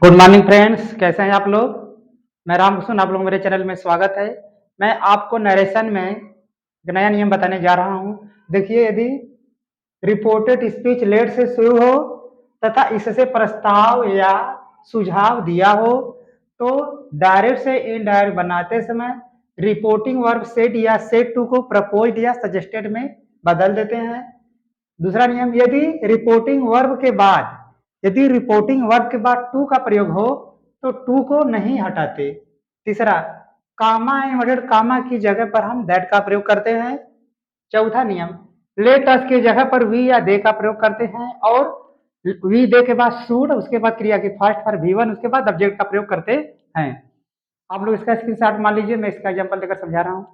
Good morning friends, कैसे हैं आप लोग। मैं रामकृष्ण, आप लोग मेरे चैनल में स्वागत है। मैं आपको नरेशन में एक नया नियम बताने जा रहा हूं। देखिए, यदि रिपोर्टेड स्पीच लेट से शुरू हो तथा इससे प्रस्ताव या सुझाव दिया हो तो डायरेक्ट से इनडायरेक्ट बनाते समय रिपोर्टिंग वर्ब सेड या सेड टू को प्रपोज्ड या सजेस्टेड में बदल देते हैं। दूसरा नियम, यदि रिपोर्टिंग वर्ब के बाद टू का प्रयोग हो तो टू को नहीं हटाते। तीसरा, कामा इन्वर्टेड कामा की जगह पर हम दैट का प्रयोग करते हैं। चौथा नियम, लेट अस की जगह पर वी या दे का प्रयोग करते हैं और वी दे के बाद शुड, उसके बाद क्रिया की फर्स्ट पर वी1, उसके बाद ऑब्जेक्ट का प्रयोग करते हैं। आप लोग इसका स्क्रीनशॉट मान लीजिए, मैं इसका एग्जांपल देकर समझा रहा हूँ।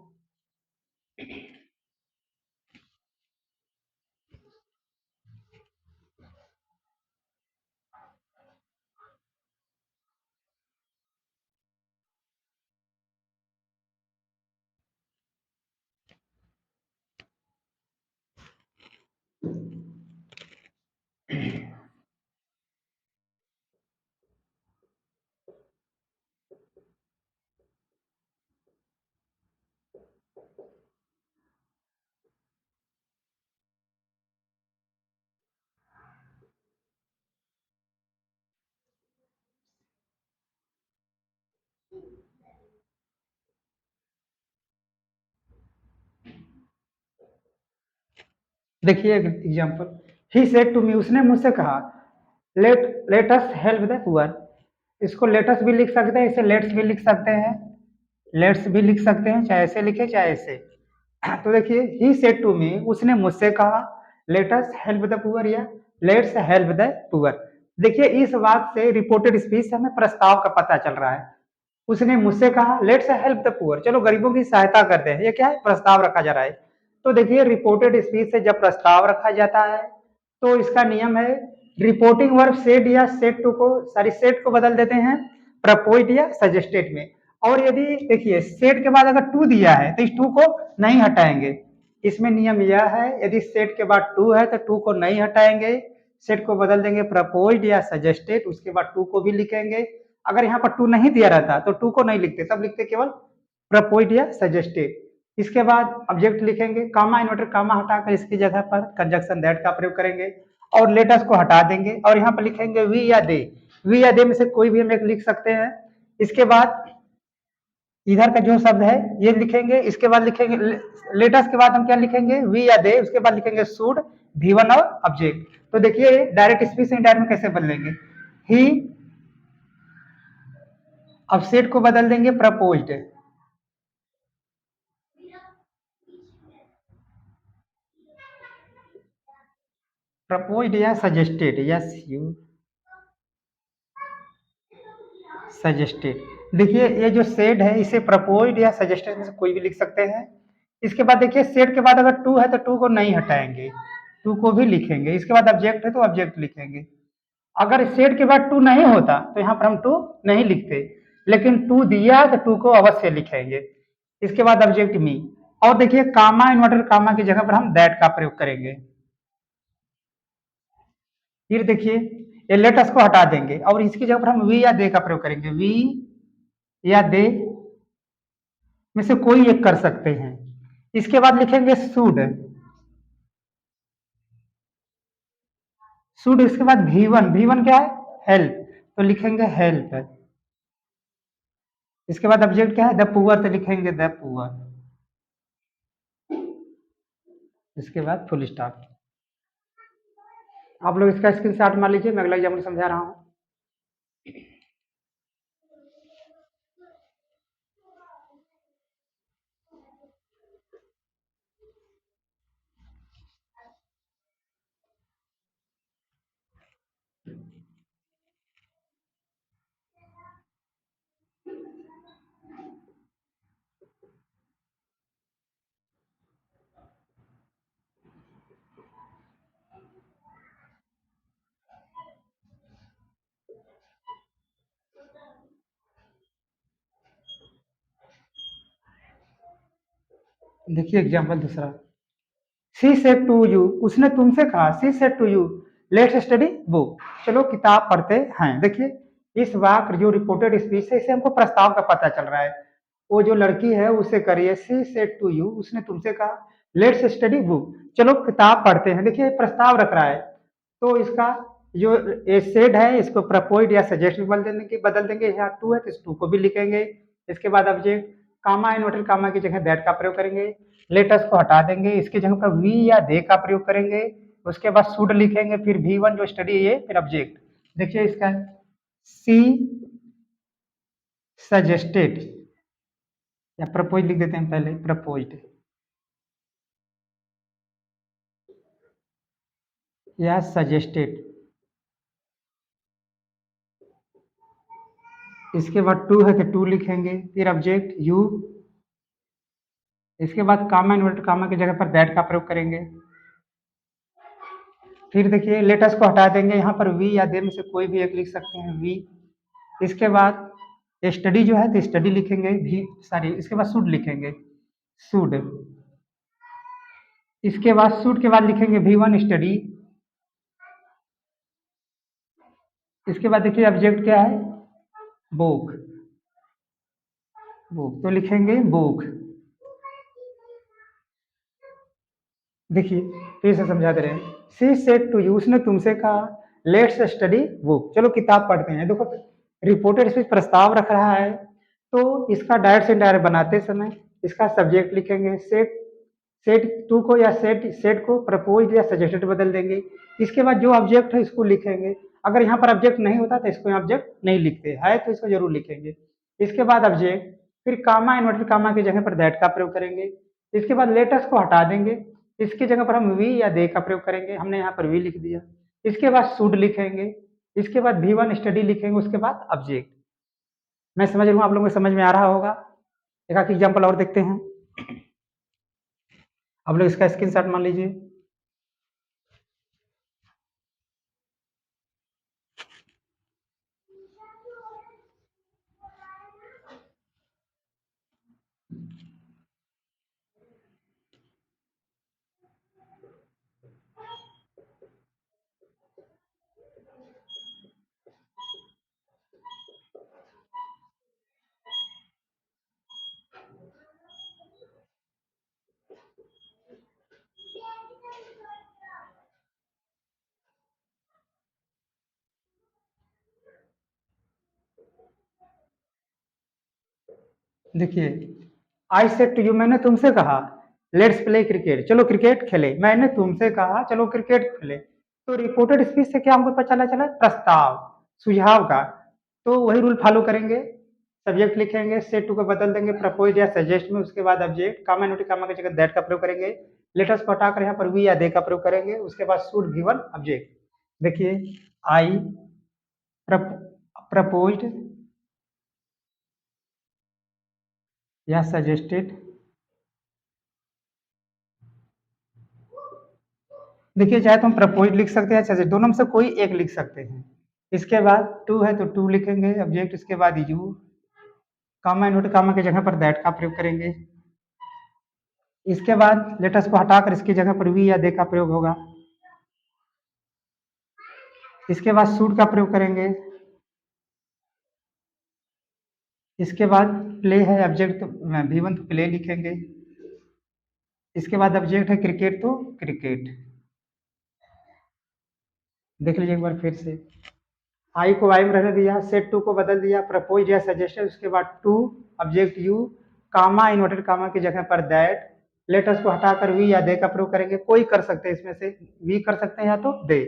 देखिए example, he said to me, उसने मुझसे कहा, let us help the poor. इसको लेटस भी लिख सकते हैं, इसे लेट्स भी लिख सकते हैं, लेट्स भी लिख सकते हैं, चाहे ऐसे लिखे चाहे ऐसे। तो देखिए, ही सेड टू मी, उसने मुझसे कहा, let us help the poor या लेट्स हेल्प द पुअर। देखिए, इस बात से रिपोर्टेड स्पीच से हमें प्रस्ताव का पता चल रहा है। उसने मुझसे कहा, लेट्स हेल्प द पुअर, चलो गरीबों की सहायता करते हैं, ये क्या है, प्रस्ताव रखा जा रहा है। तो देखिए, रिपोर्टेड स्पीच से जब प्रस्ताव रखा जाता है तो इसका नियम है, रिपोर्टिंग वर्ब सेड या सेड टू को, सेड को बदल देते हैं प्रपोज्ड या सजेस्टेड में। और यदि देखिए, सेड के बाद अगर टू दिया है तो इस टू को नहीं हटाएंगे। इसमें नियम यह है, यदि सेड के बाद टू है तो टू को नहीं हटाएंगे, सेड को बदल देंगे प्रपोज्ड या सजेस्टेड, उसके बाद टू को भी लिखेंगे। अगर यहाँ पर टू नहीं दिया रहता तो टू को नहीं लिखते, तब लिखते केवल प्रपोज्ड या सजेस्टेड। इसके बाद ऑब्जेक्ट लिखेंगे, कामा इन्वर्टेड कामा हटाकर इसकी जगह पर कंजक्शन दैट का प्रयोग करेंगे और लेटस को हटा देंगे और यहाँ पर लिखेंगे वी या दे। वी या दे में से कोई भी हम एक लिख सकते हैं। इसके बाद इधर का जो शब्द है ये लिखेंगे, इसके बाद लिखेंगे लेटस के बाद हम क्या लिखेंगे, वी या दे, उसके बाद लिखेंगे शुड, वी1 और ऑब्जेक्ट। तो देखिए, डायरेक्ट स्पीच से इनडायरेक्ट में कैसे बदलेंगे, ही, अब सेड को बदल देंगे प्रपोज्ड, प्रपोज्ड या सजेस्टेड, यस यू सजेस्टेड। देखिए, ये जो सेड है इसे प्रपोज्ड या सजेस्टेड में से कोई भी लिख सकते हैं। इसके बाद देखिए, सेड के बाद अगर टू है तो टू को नहीं हटाएंगे, टू को भी लिखेंगे। इसके बाद ऑब्जेक्ट है तो ऑब्जेक्ट लिखेंगे। अगर सेड के बाद टू नहीं होता तो यहाँ पर हम टू नहीं लिखते, लेकिन टू दिया है तो टू को अवश्य लिखेंगे। इसके बाद ऑब्जेक्ट मी, और देखिए कामा इन्वर्टर कामा की जगह पर हम दैट का प्रयोग करेंगे। फिर देखिए, ये लेटस को हटा देंगे और इसकी जगह पर हम वी या दे का प्रयोग करेंगे। वी या दे में से कोई एक कर सकते हैं। इसके बाद लिखेंगे शुड, शुड इसके बाद वी1, वी1 क्या है, हेल्प, तो लिखेंगे हेल्प। इसके बाद ऑब्जेक्ट क्या है, द पुअर, तो लिखेंगे द पुअर। इसके बाद फुल स्टॉप। आप लोग इसका स्क्रीनशॉट मान लीजिए, मैं अगला एग्जाम्पल समझा रहा हूँ। देखिए एग्जाम्पल दूसरा, सी सेड टू यू, उसने तुमसे कहा, she said to you, let's study book, चलो किताब पढ़ते हैं। देखिए, इस वाक्य जो रिपोर्टेड स्पीच है इसे हमको प्रस्ताव का पता चल रहा है। वो जो लड़की है उसे करिए, सी सेड टू यू, उसने तुमसे कहा लेट्स स्टडी बुक, चलो किताब पढ़ते हैं। देखिए प्रस्ताव रख रहा है, तो इसका जो ए सेड है इसको प्रपोज्ड या सजेस्ट में बदल देंगे। यहाँ टू है तो इस टू को भी लिखेंगे। इसके बाद ऑब्जेक्ट कामा इन्वर्टेड कामा की जगह दैट का प्रयोग करेंगे। लेटस को हटा देंगे, इसकी जगह पर वी या दे का प्रयोग करेंगे। उसके बाद शुड लिखेंगे, फिर V1 जो स्टडी है, फिर ऑब्जेक्ट। देखिए इसका सी सजेस्टेड या प्रपोज लिख देते हैं पहले, प्रपोज्ड या सजेस्टेड। इसके बाद टू है तो टू लिखेंगे, फिर ऑब्जेक्ट यू। इसके बाद कामा इन्वर्टेड कामा की जगह पर दैट का प्रयोग करेंगे। फिर देखिए लेटस को हटा देंगे, यहाँ पर वी या दे में से कोई भी एक लिख सकते हैं, वी। इसके बाद स्टडी जो है तो स्टडी लिखेंगे, भी सॉरी इसके बाद शुड लिखेंगे, शुड। इसके बाद शुड के बाद लिखेंगे V1 स्टडी। इसके बाद देखिए ऑब्जेक्ट क्या है, बुक, बुक तो लिखेंगे बुक। देखिए फिर से समझा दे रहे हैं, सी सेड टू यू, उसने तुमसे कहा लेट्स स्टडी बुक, चलो किताब पढ़ते हैं। देखो रिपोर्टेड स्पीच प्रस्ताव रख रहा है, तो इसका डायरेक्ट से इनडायरेक्ट बनाते समय इसका सब्जेक्ट लिखेंगे, सेड सेड टू को या सेड को प्रपोज या सजेस्टेड बदल देंगे। इसके बाद जो ऑब्जेक्ट है इसको लिखेंगे। अगर यहाँ पर ऑब्जेक्ट नहीं होता तो इसको ऑब्जेक्ट नहीं लिखते, है तो इसको जरूर लिखेंगे। इसके बाद ऑब्जेक्ट, फिर कामा इन्वर्टेड कामा की जगह पर दैट का प्रयोग करेंगे। इसके बाद लेटस को हटा देंगे, इसकी जगह पर हम वी या दे का प्रयोग करेंगे, हमने यहाँ पर वी लिख दिया। इसके बाद शुड लिखेंगे, इसके बाद V1 स्टडी लिखेंगे, उसके बाद ऑब्जेक्ट। मैं समझ रहा हूँ आप लोगों को समझ में आ रहा होगा। एक आध एग्जाम्पल और देखते हैं। आप लोग इसका स्क्रीनशॉट मान लीजिए। देखिए आई सेड टू यू, मैंने तुमसे कहा लेट्स प्ले क्रिकेट, चलो क्रिकेट खेले। मैंने तुमसे कहा चलो क्रिकेट खेले। तो रिपोर्टेड स्पीच से क्या हमको पता चला, प्रस्ताव, सुझाव का। तो वही रूल फॉलो करेंगे, सब्जेक्ट लिखेंगे, सेड टू को बदल देंगे प्रपोज या सजेस्ट में। उसके बाद ऑब्जेक्ट कामा इन्वर्टेड कामा की जगह दैट का प्रयोग करेंगे। लेटस को हटाकर यहाँ पर वी या दे का प्रयोग करेंगे। उसके बाद शुड V1 ऑब्जेक्ट। देखिए आई प्रपोज्ड या सजेस्टेड। देखिए चाहे तो हम प्रपोज लिख सकते हैं, सजेस्ट, दोनों में से कोई एक लिख सकते हैं। इसके बाद टू है तो टू लिखेंगे ऑब्जेक्ट। इसके बाद यू, कामा इन्वर्टेड कामा की जगह पर दैट का प्रयोग करेंगे। इसके बाद लेटस को हटाकर इसकी जगह पर वी या दे का प्रयोग होगा। इसके बाद शुड का प्रयोग करेंगे। इसके बाद प्ले है ऑब्जेक्ट, तो V1 तो प्ले लिखेंगे। इसके बाद ऑब्जेक्ट है क्रिकेट तो क्रिकेट। देख लीजिए एक बार फिर से, आई को वाई में रहने दिया, सेट टू को बदल दिया, प्रपोज या सजेस्टेड। उसके बाद to object you, comma inverted comma की जगह पर दैट। लेटस को हटाकर वी या दे का प्रयोग करेंगे, कोई कर सकते हैं इसमें से, वी कर सकते हैं या तो दे।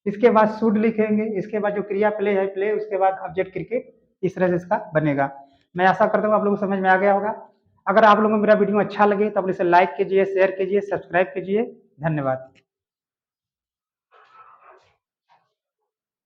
इसके बाद शुड लिखेंगे। इसके बाद जो क्रिया प्ले है प्ले, उसके बाद ऑब्जेक्ट क्रिकेट। इस तरह से इसका बनेगा। मैं आशा करता हूँ आप लोगों को समझ में आ गया होगा। अगर आप लोगों को मेरा वीडियो अच्छा लगे तो आप इसे लाइक कीजिए, शेयर कीजिए, सब्सक्राइब कीजिए। धन्यवाद।